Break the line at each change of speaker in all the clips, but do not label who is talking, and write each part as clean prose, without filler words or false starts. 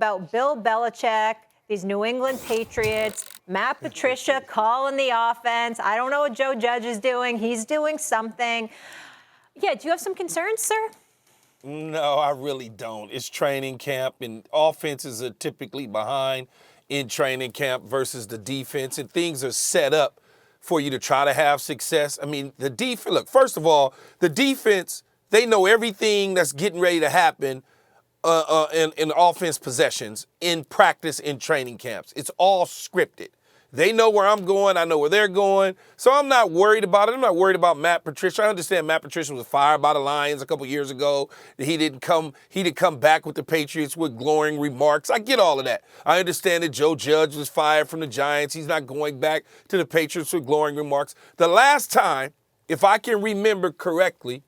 about Bill Belichick, these New England Patriots, Matt Patricia calling the offense. I don't know what Joe Judge is doing. He's doing something. Yeah, do you have some concerns, sir?
No, I really don't. It's training camp, and offenses are typically behind in training camp versus the defense, and things are set up for you to try to have success. I mean, the defense, look, first of all, the defense, they know everything that's getting ready to happen in offense possessions, in practice, in training camps. It's all scripted. They know where I'm going. I know where they're going. So I'm not worried about it. I'm not worried about Matt Patricia. I understand Matt Patricia was fired by the Lions a couple years ago. He didn't come back with the Patriots with glowing remarks. I get all of that. I understand that Joe Judge was fired from the Giants. He's not going back to the Patriots with glowing remarks. The last time, if I can remember correctly,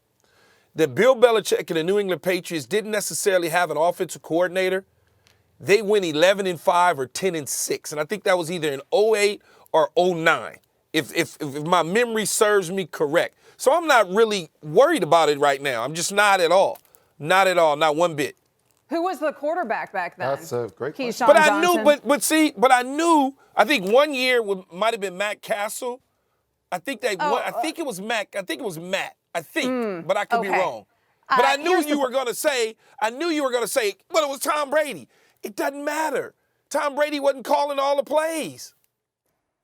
that Bill Belichick and the New England Patriots didn't necessarily have an offensive coordinator, they went 11-5 or 10-6, and I think that was either in 08 or 09, if my memory serves me correct. So I'm not really worried about it right now. I'm just not at all. Not at all, not one bit.
Who was the quarterback back then?
That's a great question.
Keyshawn
But I
Johnson?
knew, I knew, I think one year might have been Matt Castle. I think it was Matt. But I could be wrong. But I knew you were going to say, well, it was Tom Brady. It doesn't matter. Tom Brady wasn't calling all the plays.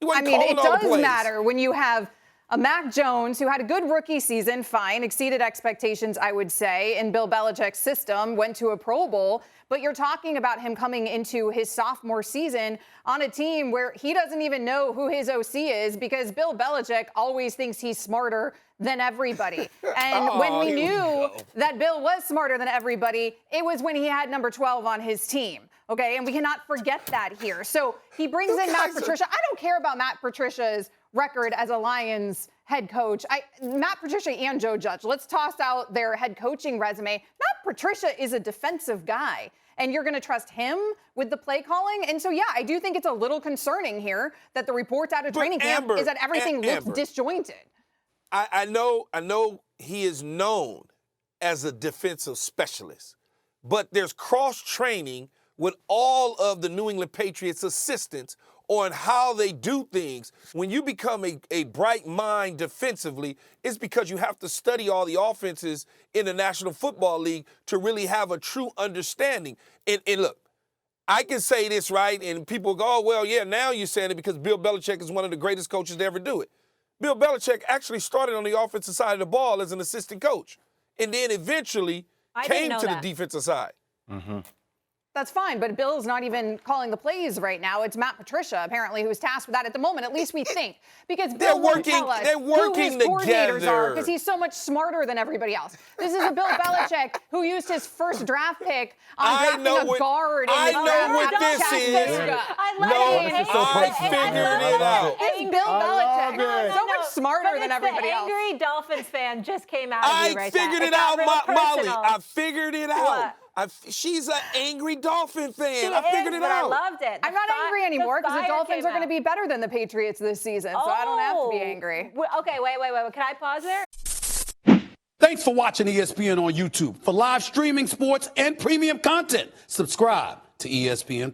It does matter when you have a Mac Jones who had a good rookie season, fine, exceeded expectations, I would say, in Bill Belichick's system, went to a Pro Bowl. But you're talking about him coming into his sophomore season on a team where he doesn't even know who his OC is because Bill Belichick always thinks he's smarter than everybody. And when we knew that Bill was smarter than everybody, it was when he had number 12 on his team. Okay, and we cannot forget that here. So he brings in Matt Patricia. I don't care about Matt Patricia's record as a Lions head coach. Matt Patricia and Joe Judge, let's toss out their head coaching resume. Matt Patricia is a defensive guy, and you're going to trust him with the play calling? And so, yeah, I do think it's a little concerning here that the reports out of training camp is that everything looks disjointed.
I know he is known as a defensive specialist, but there's cross-training with all of the New England Patriots assistants on how they do things. When you become a bright mind defensively, it's because you have to study all the offenses in the National Football League to really have a true understanding. And look, I can say this, right, and people go, oh, well, yeah, now you're saying it because Bill Belichick is one of the greatest coaches to ever do it. Bill Belichick actually started on the offensive side of the ball as an assistant coach and then eventually came to the defensive side.
Mm-hmm.
That's fine, but Bill's not even calling the plays right now. It's Matt Patricia, apparently, who's tasked with that at the moment. At least we think. Because Bill won't tell us who his coordinators are because he's so much smarter than everybody else. This is a Bill Belichick who used his first draft pick on drafting a guard.
I know what this is. I figured it out.
It's Bill Belichick. So much smarter than everybody else.
The angry Dolphins fan just came out of you right now.
I figured it out, Molly. I figured it out. She's an angry Dolphin fan. I figured it out.
I loved it.
I'm not angry anymore because the Dolphins are going to be better than the Patriots this season, so I don't have to be angry.
Okay, wait. Can I pause there?
Thanks for watching ESPN on YouTube. For live streaming sports and premium content, subscribe to ESPN+.